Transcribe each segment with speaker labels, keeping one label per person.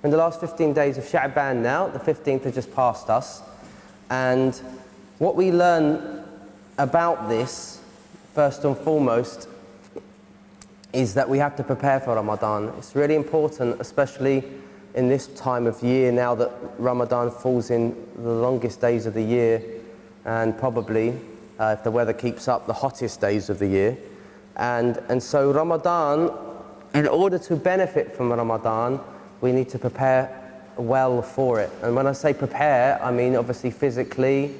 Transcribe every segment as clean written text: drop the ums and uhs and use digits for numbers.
Speaker 1: in the last 15 days of Sha'ban now. The 15th has just passed us. And what we learn about this, first and foremost, is that we have to prepare for Ramadan. It's really important, especially in this time of year, now that Ramadan falls in the longest days of the year, and probably, if the weather keeps up, the hottest days of the year. And so Ramadan, in order to benefit from Ramadan, we need to prepare well for it. And when I say prepare, I mean obviously physically,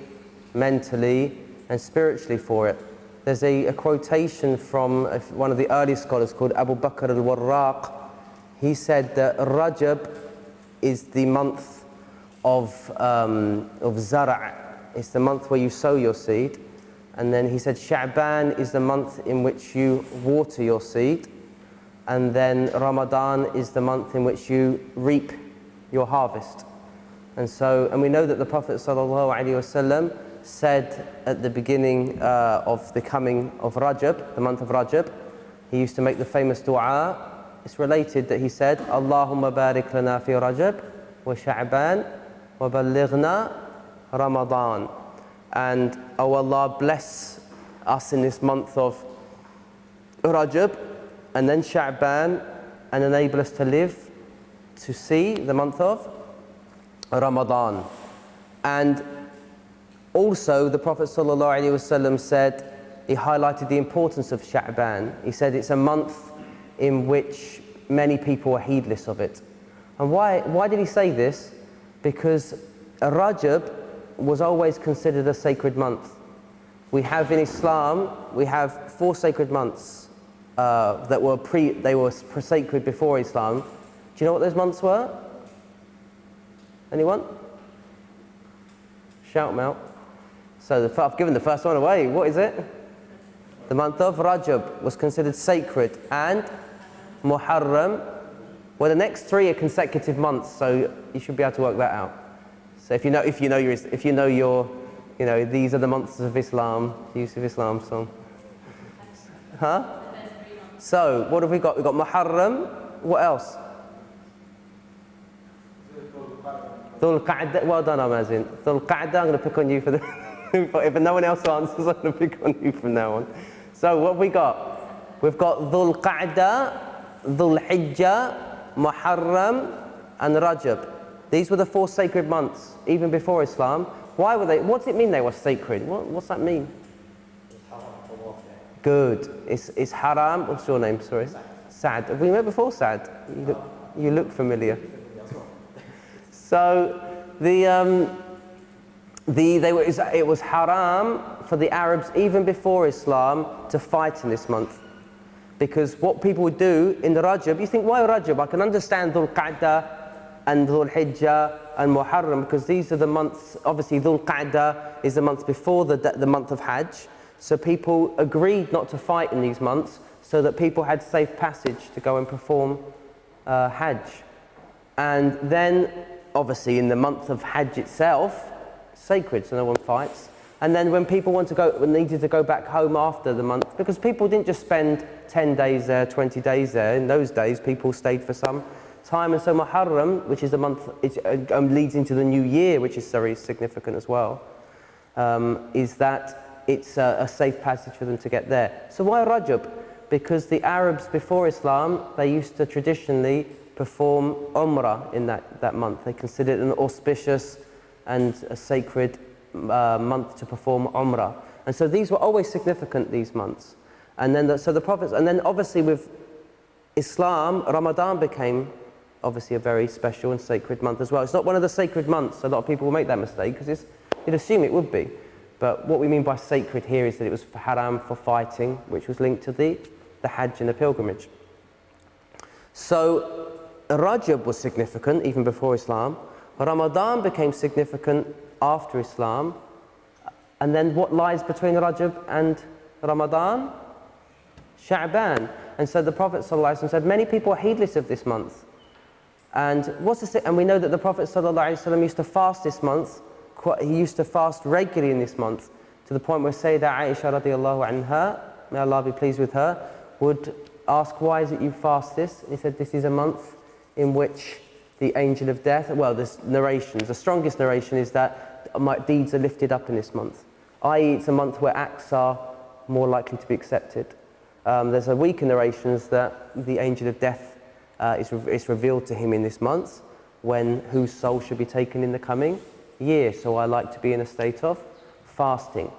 Speaker 1: mentally, and spiritually for it. There's a quotation from one of the early scholars called Abu Bakr al-Warraq. He said that Rajab is the month of Zara'. It's the month where you sow your seed. And then he said Sha'ban is the month in which you water your seed. And then Ramadan is the month in which you reap your harvest. And we know that the Prophet ﷺ said at the beginning of the coming of Rajab, the month of Rajab, he used to make the famous dua. It's related that he said, Allahumma barik lana fi Rajab wa Sha'ban wa ballighna Ramadan. And, oh Allah, bless us in this month of Rajab and then Sha'ban, and enable us to live to see the month of Ramadan. And also the Prophet ﷺ said, he highlighted the importance of Sha'ban. He said it's a month in which many people are heedless of it. And why did he say this? Because Rajab was always considered a sacred month. We have in Islam, we have 4 sacred months that were sacred before Islam. Do you know what those months were? Anyone? Shout them out. So I've given the first one away. What is it? The month of Rajab was considered sacred, and Muharram. Well, the next 3 are consecutive months, so you should be able to work that out. So if you know these are the months of Islam, use of Islam song. Huh? So what have we got? We've got Muharram. What else? Dhul Qa'dah. Well done, Amazin. Dhul Qa'dah. I'm going to pick on you for the. If no one else answers, I'm going to pick on you from now on. So what have we got? We've got Dhul Qa'dah, Dhul Hijjah, Muharram, and Rajab. These were the 4 sacred months, even before Islam. Why were they? What does it mean they were sacred? What's that mean? Good. It's haram. What's your name? Sorry. Sa'd. Have we met before, Sa'd? You look familiar. So it was haram for the Arabs even before Islam to fight in this month, because what people would do in the Rajab, you think, why Rajab? I can understand Dhul Qa'dah and Dhul Hijjah and Muharram, because these are the months. Obviously Dhul Qa'dah is the month before the month of Hajj, so people agreed not to fight in these months so that people had safe passage to go and perform Hajj. And then obviously in the month of Hajj itself, sacred, so no one fights. And then when people needed to go back home after the month, because people didn't just spend 10 days there, 20 days there. In those days, people stayed for some time. And so Muharram, which is the month, leads into the new year, which is very significant as well, is that it's a safe passage for them to get there. So why Rajab? Because the Arabs before Islam, they used to traditionally perform Umrah in that month. They considered it an auspicious and a sacred month to perform Umrah. And so these were always significant, these months. And then the prophets, and then obviously with Islam, Ramadan became obviously a very special and sacred month as well. It's not one of the sacred months. A lot of people will make that mistake because you'd assume it would be. But what we mean by sacred here is that it was haram for fighting, which was linked to the Hajj and the pilgrimage. So Rajab was significant even before Islam. Ramadan became significant after Islam. And then what lies between Rajab and Ramadan? Sha'ban. And so the Prophet ﷺ said, many people are heedless of this month. And and we know that the Prophet ﷺ used to fast this month. He used to fast regularly in this month, to the point where Sayyidah Aisha radiallahu anha, may Allah be pleased with her, would ask, why is it you fast this? He said, this is a month in which the angel of death. Well, there's narrations. The strongest narration is that my deeds are lifted up in this month, i.e. it's a month where acts are more likely to be accepted. There's a weaker narrations that the angel of death is revealed to him in this month, whose soul should be taken in the coming year. So I like to be in a state of fasting.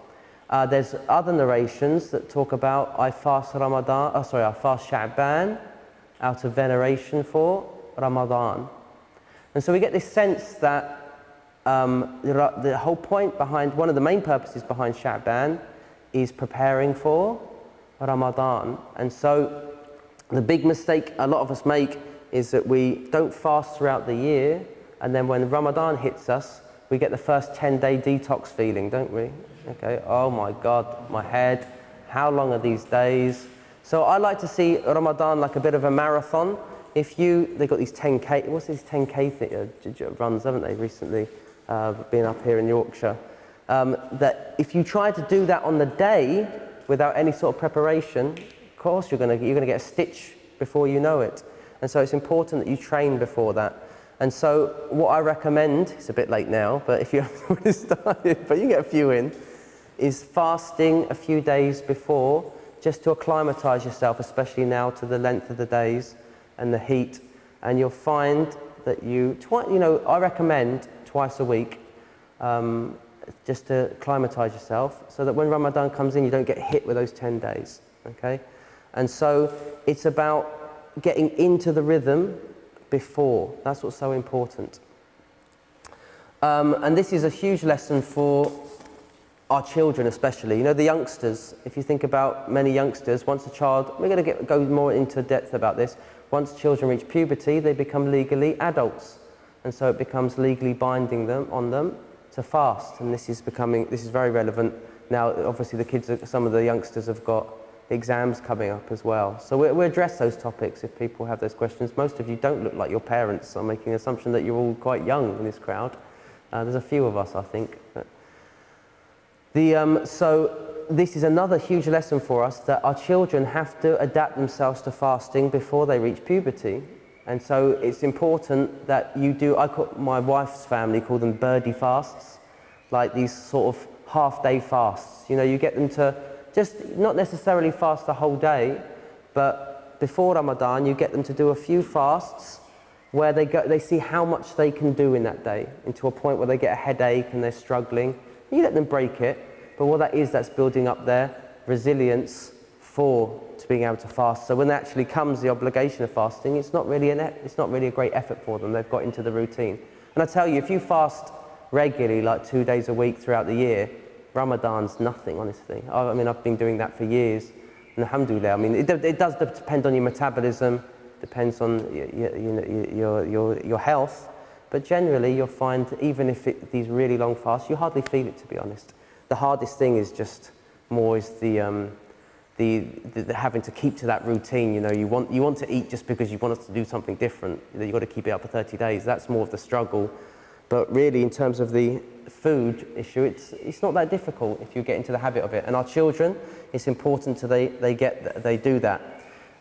Speaker 1: There's other narrations that talk about I fast Sha'ban out of veneration for Ramadan. And so we get this sense that the whole point behind, one of the main purposes behind Sha'ban is preparing for Ramadan. And so the big mistake a lot of us make is that we don't fast throughout the year, and then when Ramadan hits us, we get the first 10-day detox feeling, don't we? Okay, oh my God, my head, how long are these days? So I like to see Ramadan like a bit of a marathon. They've got these 10K, what's these 10K runs, haven't they, recently, been up here in Yorkshire. That if you try to do that on the day without any sort of preparation, of course you're gonna get a stitch before you know it. And so it's important that you train before that. And so what I recommend, it's a bit late now, but if you haven't already started, but you get a few in, is fasting a few days before, just to acclimatise yourself, especially now to the length of the days and the heat. And you'll find that I recommend twice a week, just to acclimatise yourself, so that when Ramadan comes in, you don't get hit with those 10 days, okay? And so it's about getting into the rhythm before. That's what's so important. And this is a huge lesson for our children especially. You know, the youngsters, if you think about many youngsters, once a child, we're going to go more into depth about this, once children reach puberty, they become legally adults. And so it becomes legally binding on them to fast. And this is very relevant. Now, obviously some of the youngsters have got exams coming up as well. So we'll address those topics if people have those questions. Most of you don't look like your parents. I'm making an assumption that you're all quite young in this crowd. There's a few of us, I think. But so this is another huge lesson for us, that our children have to adapt themselves to fasting before they reach puberty. And so it's important that you do, my wife's family call them birdie fasts, like these sort of half-day fasts. You know, you get them to just not necessarily fast the whole day, but before Ramadan, you get them to do a few fasts where they see how much they can do in that day, into a point where they get a headache and they're struggling. You let them break it, but what that is, that's building up their resilience to being able to fast. So when actually comes the obligation of fasting, it's not really a great effort for them. They've got into the routine. And I tell you, if you fast regularly, like 2 days a week throughout the year, Ramadan's nothing, honestly. I mean, I've been doing that for years, and alhamdulillah. I mean, it does depend on your metabolism, depends on your health, but generally you'll find, even if these really long fasts, you hardly feel it, to be honest. The hardest thing is the having to keep to that routine. You know, you want to eat just because you want us to do something different. You've got to keep it up for 30 days. That's more of the struggle. But really, in terms of the food issue, it's not that difficult if you get into the habit of it. And our children, it's important they do that.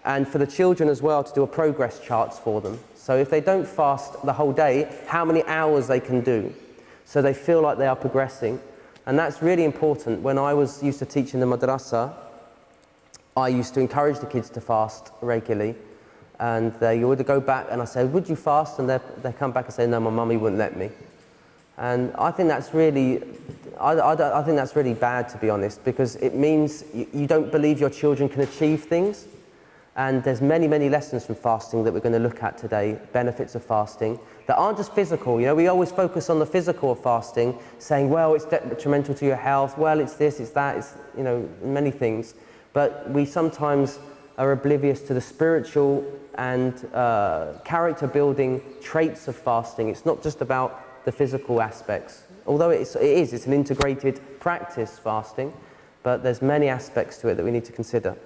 Speaker 1: And for the children as well, to do a progress charts for them. So if they don't fast the whole day, how many hours they can do, so they feel like they are progressing. And that's really important. When I used to teach in the madrasa, I used to encourage the kids to fast regularly. And they would go back and I say, would you fast? And they come back and say, no, my mummy wouldn't let me. And I think that's really, I think that's really bad, to be honest, because it means you don't believe your children can achieve things. And there's many, many lessons from fasting that we're going to look at today, benefits of fasting, that aren't just physical. You know, we always focus on the physical of fasting, saying, well, it's detrimental to your health, well, it's this, it's that, it's, you know, many things. But we sometimes are oblivious to the spiritual and character-building traits of fasting. It's not just about the physical aspects, although it's an integrated practice, fasting, but there's many aspects to it that we need to consider.